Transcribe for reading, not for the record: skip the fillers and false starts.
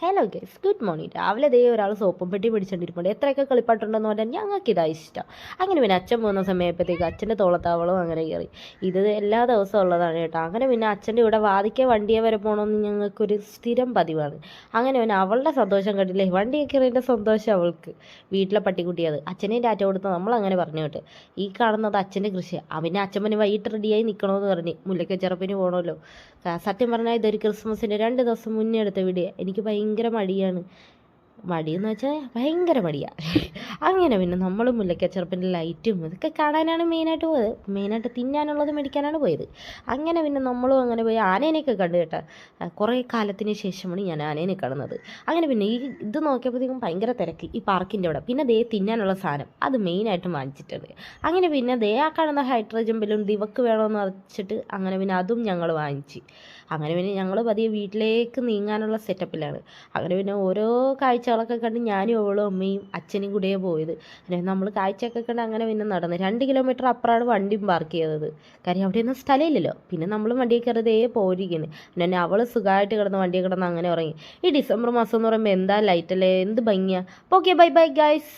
Hello guys, good morning. രാവിലെ ദേ ഒരാൾ സോപ്പും പെട്ടി പിടിച്ചോണ്ടിരിപ്പുണ്ട്. എത്രയൊക്കെ കളിപ്പാട്ടുണ്ടെന്ന് പറഞ്ഞാൽ ഞങ്ങൾക്ക് ഇതാ ഇഷ്ടം. അങ്ങനെ പിന്നെ അച്ഛൻ പോകുന്ന സമയപ്പോഴത്തേക്ക് അച്ഛൻ്റെ തോളത്താവളവും അങ്ങനെ കയറി. ഇത് എല്ലാ ദിവസവും ഉള്ളതാണ് കേട്ടോ. അങ്ങനെ പിന്നെ അച്ഛൻ്റെ ഇവിടെ വാതിക്കെ വണ്ടിയെ വരെ പോകണമെന്ന് ഞങ്ങൾക്കൊരു സ്ഥിരം പതിവാണ്. അങ്ങനെ പിന്നെ അവളുടെ സന്തോഷം കണ്ടില്ലേ, വണ്ടിയെ കയറിയതിൻ്റെ സന്തോഷം അവൾക്ക്. വീട്ടിലെ പട്ടിക്കുട്ടിയത് അച്ഛനെയും ടാറ്റ കൊടുത്ത് നമ്മളങ്ങനെ പറഞ്ഞു കേട്ട്. ഈ കാണുന്നത് അച്ഛൻ്റെ കൃഷിയാണ്. അവനെ അച്ഛൻ പിന്നെ വൈകിട്ട് റെഡിയായി നിൽക്കണമെന്ന് പറഞ്ഞ് മുല്ലക്കച്ചെറുപ്പിന് പോകണമല്ലോ. സത്യം പറഞ്ഞാൽ ഇതൊരു ക്രിസ്മസിൻ്റെ 2 ദിവസം മുന്നേ എടുത്ത വീഡിയോ. എനിക്ക് ഭയങ്കര മടിയാണ്. മടിയെന്ന് വെച്ചാൽ ഭയങ്കര മടിയാണ്. അങ്ങനെ പിന്നെ നമ്മൾ മുല്ലക്കച്ചെറുപ്പിൻ്റെ ലൈറ്റും ഇതൊക്കെ കാണാനാണ് മെയിനായിട്ട് പോയത്. മെയിനായിട്ട് തിന്നാനുള്ളത് മേടിക്കാനാണ് പോയത്. അങ്ങനെ പിന്നെ നമ്മളും അങ്ങനെ പോയി ആനേനെയൊക്കെ കണ്ടു കേട്ടോ. കുറേ കാലത്തിന് ശേഷമാണ് ഞാൻ ആനേനെ കാണുന്നത്. അങ്ങനെ പിന്നെ ഇത് നോക്കിയപ്പോഴത്തേക്കും ഭയങ്കര തിരക്ക് ഈ പാർക്കിൻ്റെ അവിടെ. പിന്നെ ദേ തിന്നാനുള്ള സാധനം അത് മെയിനായിട്ട് വാങ്ങിച്ചിട്ടുണ്ട്. അങ്ങനെ പിന്നെ ദേ ആ കാണുന്ന ഹൈഡ്രജൻ ബലൂൺ ദിവക്ക് വേണമെന്ന് വെച്ചിട്ട് അങ്ങനെ പിന്നെ അതും ഞങ്ങൾ വാങ്ങിച്ച്. അങ്ങനെ പിന്നെ ഞങ്ങൾ പതിയെ വീട്ടിലേക്ക് നീങ്ങാനുള്ള സെറ്റപ്പിലാണ്. അങ്ങനെ പിന്നെ ഓരോ കാഴ്ചകളൊക്കെ കണ്ട് ഞാനും അവളും അമ്മയും അച്ഛനും കൂടെയാണ് പോയത്. പിന്നെ നമ്മൾ കാഴ്ചയൊക്കെ കണ്ട് അങ്ങനെ പിന്നെ നടന്ന് 2 കിലോമീറ്റർ അപ്പുറമാണ് വണ്ടിയും പാർക്ക് ചെയ്തത്. കാര്യം അവിടെയൊന്നും സ്ഥലമില്ലല്ലോ. പിന്നെ നമ്മളും വണ്ടിയെ കയറിയതേ പോയിരിക്കുന്നു. പിന്നെ അവൾ സുഖമായിട്ട് കിടന്ന് വണ്ടിയെ കിടന്ന് അങ്ങനെ ഉറങ്ങി. ഈ ഡിസംബർ മാസം എന്ന് പറയുമ്പോൾ എന്താ ലൈറ്റല്ലേ, എന്ത് ഭംഗിയാണ്. Okay, bye bye guys.